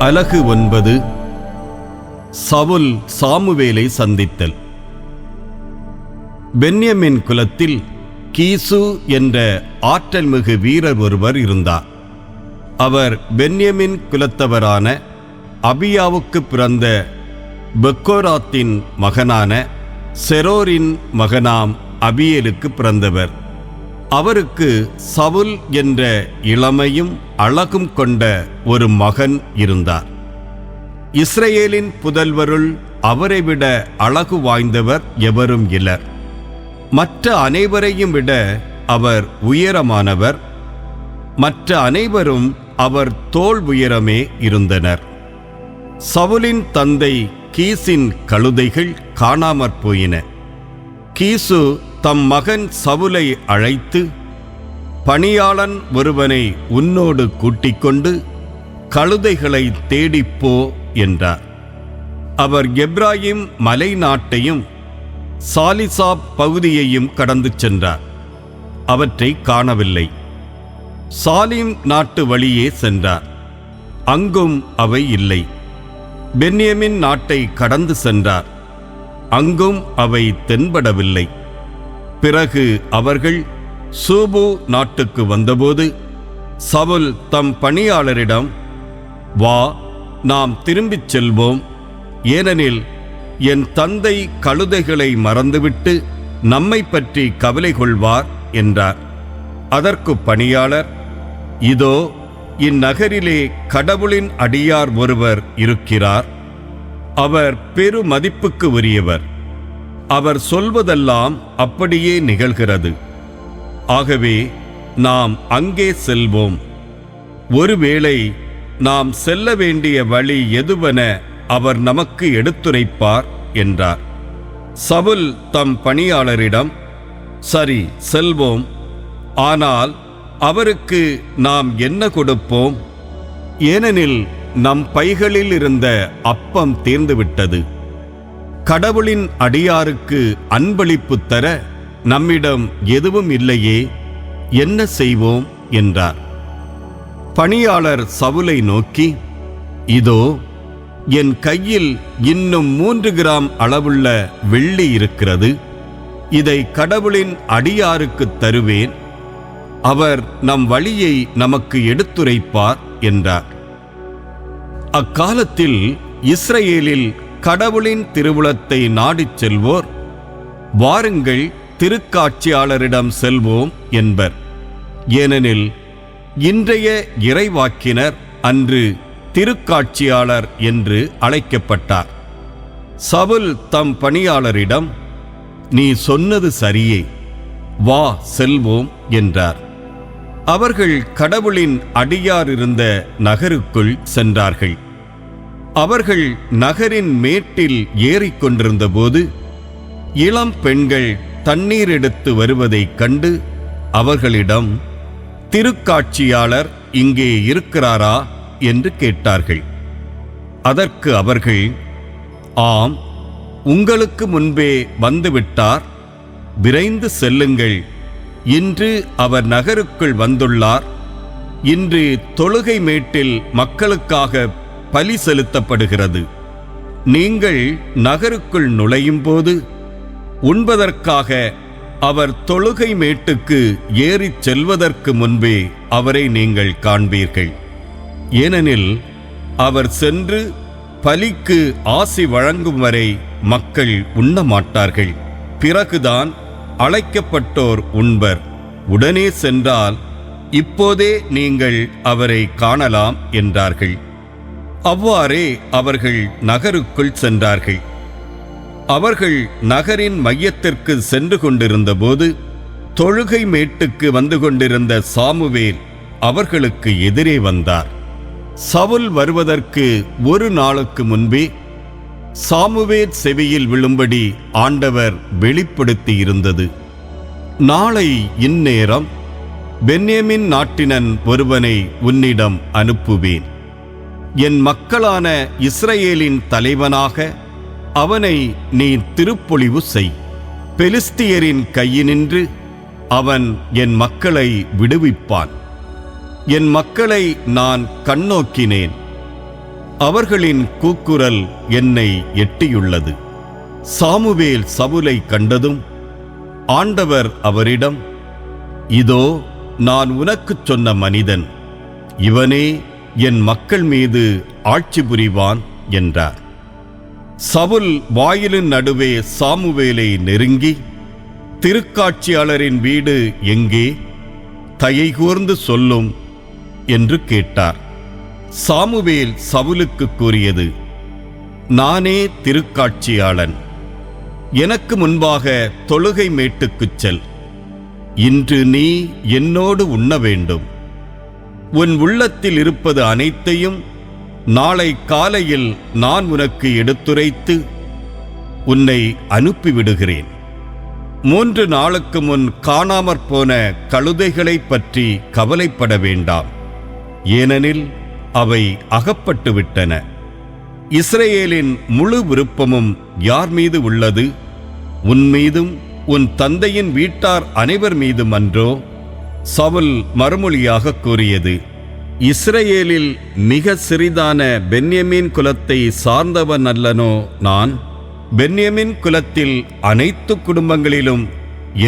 அலகு 9. சவுல் சாமுவேலை சந்தித்தல். பென்யமின் குலத்தில் கீசு என்ற ஆற்றல்மிகு வீரர் ஒருவர் இருந்தார். அவர் பென்யமின் குலத்தவரான அபியாவுக்கு பிறந்த பெக்கோராத்தின் மகனான செரோரின் மகனாம் அபியேலுக்கு பிறந்தவர். அவருக்கு சவுல் என்ற இளமையும் அழகும் கொண்ட ஒரு மகன் இருந்தார். இஸ்ரவேலின் புதல்வருள் அவரை விட அழகு வாய்ந்தவர் எவரும் இலர். மற்ற அனைவரையும் விட அவர் உயரமானவர். மற்ற அனைவரும் அவர் தோள் உயரமே இருந்தனர். சவுலின் தந்தை கீசின் கழுதைகள் காணாமற் போயின. கீசு தம் மகன் சவுலை அழைத்து, பணியாளன் ஒருவனை உன்னோடு கூட்டிக்கொண்டு கழுதைகளை தேடிப்போ என்றார். அவர் எப்ராயிம் மலை நாட்டையும் சாலிசாப் பகுதியையும் கடந்து சென்றார். அவற்றை காணவில்லை. சாலிம் நாட்டு வழியே சென்றார். அங்கும் அவை இல்லை. பென்யமின் நாட்டை கடந்து சென்றார். அங்கும் அவை தென்படவில்லை. பிறகு அவர்கள் சூபு நாட்டுக்கு வந்தபோது சவுல் தம் பணியாளரிடம், வா, நாம் திரும்பிச் செல்வோம், ஏனெனில் என் தந்தை கழுதைகளை மறந்துவிட்டு நம்மை பற்றி கவலை கொள்வார் என்றார். அதற்கு பணியாளர், இதோ இந்நகரிலே கடவுளின் அடியார் ஒருவர் இருக்கிறார். அவர் பெரு மதிப்புக்கு உரியவர். அவர் சொல்வதெல்லாம் அப்படியே நிகழ்கிறது. ஆகவே நாம் அங்கே செல்வோம். ஒருவேளை நாம் செல்ல வேண்டிய வழி எதுவென அவர் நமக்கு எடுத்துரைப்பார் என்றார். சவுல் தம் பணியாளரிடம், சரி, செல்வோம். ஆனால் அவருக்கு நாம் என்ன கொடுப்போம்? ஏனெனில் நம் பைகளில் இருந்த அப்பம் தீர்ந்துவிட்டது. கடவுளின் அடியாருக்கு அன்பளிப்பு தர நம்மிடம் எதுவும் இல்லையே, என்ன செய்வோம் என்றார். பணியாளர் சவுலை நோக்கி, இதோ என் கையில் இன்னும் 3 கிராம் அளவுள்ள வெள்ளி இருக்கிறது. இதை கடவுளின் அடியாருக்கு தருவேன். அவர் நம் வழியை நமக்கு எடுத்துரைப்பார் என்றார். அக்காலத்தில் இஸ்ரவேலில் கடவுளின் திருவுளத்தை நாடிச் செல்வோர், வாருங்கள், திருக்காட்சியாளரிடம் செல்வோம் என்பர். ஏனெனில் இன்றைய இறைவாக்கினர் அன்று திருக்காட்சியாளர் என்று அழைக்கப்பட்டார். சவுல் தம் பணியாளரிடம், நீ சொன்னது சரியே, வா, செல்வோம் என்றார். அவர்கள் கடவுளின் அடியார் இருந்த நகருக்குள் சென்றார்கள். அவர்கள் நகரின் மேட்டில் ஏறிக்கொண்டிருந்த போது இளம் பெண்கள் தண்ணீர் எடுத்து வருவதைக் கண்டு அவர்களிடம், திருக்காட்சியாளர் இங்கே இருக்கிறாரா என்று கேட்டார்கள். அதற்கு அவர்கள், ஆம், உங்களுக்கு முன்பே வந்துவிட்டார். விரைந்து செல்லுங்கள். இன்று அவர் நகருக்குள் வந்துள்ளார். இன்று தொழுகை மேட்டில் மக்களுக்காக பலி செலுத்தப்படுகிறது. நீங்கள் நகருக்குள் நுழையும் போது உண்பதற்காக அவர் தொழுகை மேட்டுக்கு ஏறிச் செல்வதற்கு முன்பே அவரை நீங்கள் காண்பீர்கள். ஏனெனில் அவர் சென்று பலிக்கு ஆசி வழங்கும் வரை மக்கள் உண்ணமாட்டார்கள். பிறகுதான் அழைக்கப்பட்டோர் உண்பர். உடனே சென்றால் இப்போதே நீங்கள் அவரை காணலாம் என்றார்கள். அவ்வாறே அவர்கள் நகருக்குள் சென்றார்கள். அவர்கள் நகரின் மையத்திற்கு சென்று கொண்டிருந்தபோது தொழுகை மேட்டுக்கு வந்து கொண்டிருந்த சாமுவேல் அவர்களுக்கு எதிரே வந்தார். சவுல் வருவதற்கு 1 நாளுக்கு முன்பே சாமுவேல் செவியில் விழும்படி ஆண்டவர் வெளிப்படுத்தி இருந்தது. நாளை இந்நேரம் பென்யமின் நாட்டினன் ஒருவனை உன்னிடம் அனுப்புவேன். என் மக்களான இஸ்ரவேலின் தலைவனாக அவனை நீ திருப்பொழிவு செய். பெலிஸ்தியரின் கையினின்று அவன் என் மக்களை விடுவிப்பான். என் மக்களை நான் கண்ணோக்கினேன். அவர்களின் கூக்குரல் என்னை எட்டியுள்ளது. சாமுவேல் சவுலை கண்டதும் ஆண்டவர் அவரிடம், இதோ நான் உனக்குச் சொன்ன மனிதன், இவனே என் மக்கள் மீது ஆட்சி புரிவான் என்றார். சவுல் வாயிலின் நடுவே சாமுவேலை நெருங்கி, திருக்காட்சியாளரின் வீடு எங்கே? தயை கூர்ந்து சொல்லும் என்று கேட்டார். சாமுவேல் சவுலுக்கு கூறியது, நானே திருக்காட்சியாளன். எனக்கு முன்பாக தொழுகை மேட்டுக்குச் செல். இன்று நீ என்னோடு உண்ண வேண்டும். உன் உள்ளத்தில் இருப்பது அனைத்தையும் நாளை காலையில் நான் உனக்கு எடுத்துரைத்து உன்னை அனுப்பிவிடுகிறேன். 3 நாளுக்கு முன் காணாமற் போன கழுதைகளைப் பற்றி கவலைப்பட வேண்டாம், ஏனெனில் அவை அகப்பட்டு விட்டன. இஸ்ரவேலின் முழு விருப்பமும் யார் மீது உள்ளது? உன் மீதும் உன் தந்தையின் வீட்டார் அனைவர் மீதும் அன்றோ? சவுல் மறுமொழியாக கூறியது, இஸ்ரவேலில் மிக சிறிதான பென்யமீன் குலத்தை சார்ந்தவன் அல்லனோ நான்? பென்யமீன் குலத்தில் அனைத்து குடும்பங்களிலும்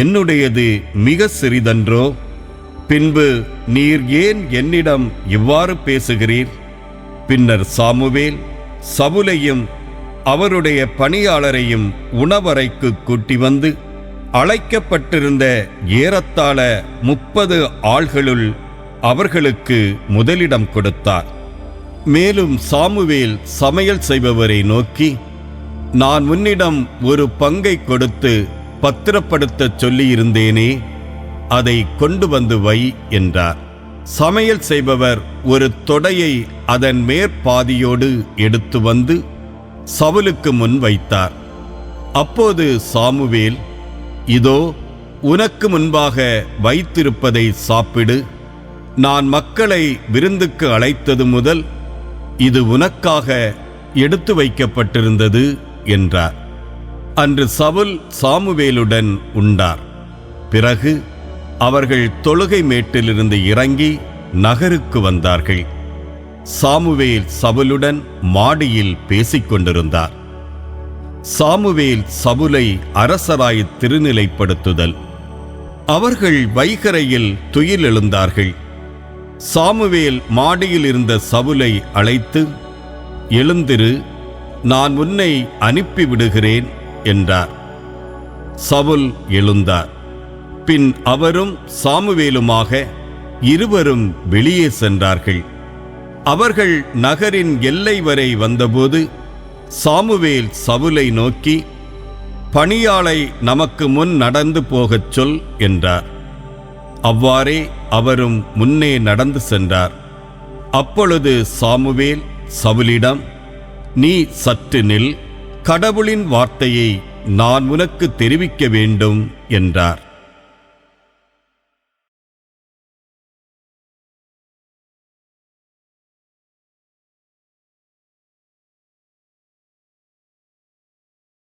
என்னுடையது மிக சிறிதன்றோ? பின்பு நீர் ஏன் என்னிடம் இவ்வாறு பேசுகிறீர்? பின்னர் சாமுவேல் சவுலையும் அவருடைய பணியாளரையும் உணவறைக்கு கூட்டி வந்து அழைக்கப்பட்டிருந்த ஏறத்தாழ 30 ஆள்களுள் அவர்களுக்கு முதலிடம் கொடுத்தார். மேலும் சாமுவேல் சமையல் செய்பவரை நோக்கி, நான் உன்னிடம் ஒரு பங்கை கொடுத்து பத்திரப்படுத்தச் சொல்லியிருந்தேனே, அதை கொண்டு வந்து வை என்றார். சமையல் செய்பவர் ஒரு தொடையை அதன் மேற்பாதியோடு எடுத்து வந்து சவுலுக்கு முன் வைத்தார். அப்போது சாமுவேல், இதோ உனக்கு முன்பாக வைத்திருப்பதை சாப்பிடு. நான் மக்களை விருந்துக்கு அழைத்தது முதல் இது உனக்காக எடுத்து வைக்கப்பட்டிருந்தது என்றார். அன்று சவுல் சாமுவேலுடன் உண்டார். பிறகு அவர்கள் தொழுகை மேட்டிலிருந்து இறங்கி நகருக்கு வந்தார்கள். சாமுவேல் சவுலுடன் மாடியில் பேசிக்கொண்டிருந்தார். சாமுவேல் சவுலை அரசராய் திருநிலைப்படுத்துதல். அவர்கள் வைகரையில் துயில் எழுந்தார்கள். சாமுவேல் மாடியில் இருந்த சவுலை அழைத்து, எழுந்திரு, நான் உன்னை அனுப்பிவிடுகிறேன் என்றார். சவுல் எழுந்தார். பின் அவரும் சாமுவேலுமாக இருவரும் வெளியே சென்றார்கள். அவர்கள் நகரின் எல்லை வரை வந்தபோது சாமுவேல் சவுலை நோக்கி, பணியாளை நமக்கு முன் நடந்து போகச் சொல் என்றார். அவ்வாறே அவரும் முன்னே நடந்து சென்றார். அப்பொழுது சாமுவேல் சவுலிடம், நீ சற்று நில், கடவுளின் வார்த்தையை நான் உனக்கு தெரிவிக்க வேண்டும் என்றார்.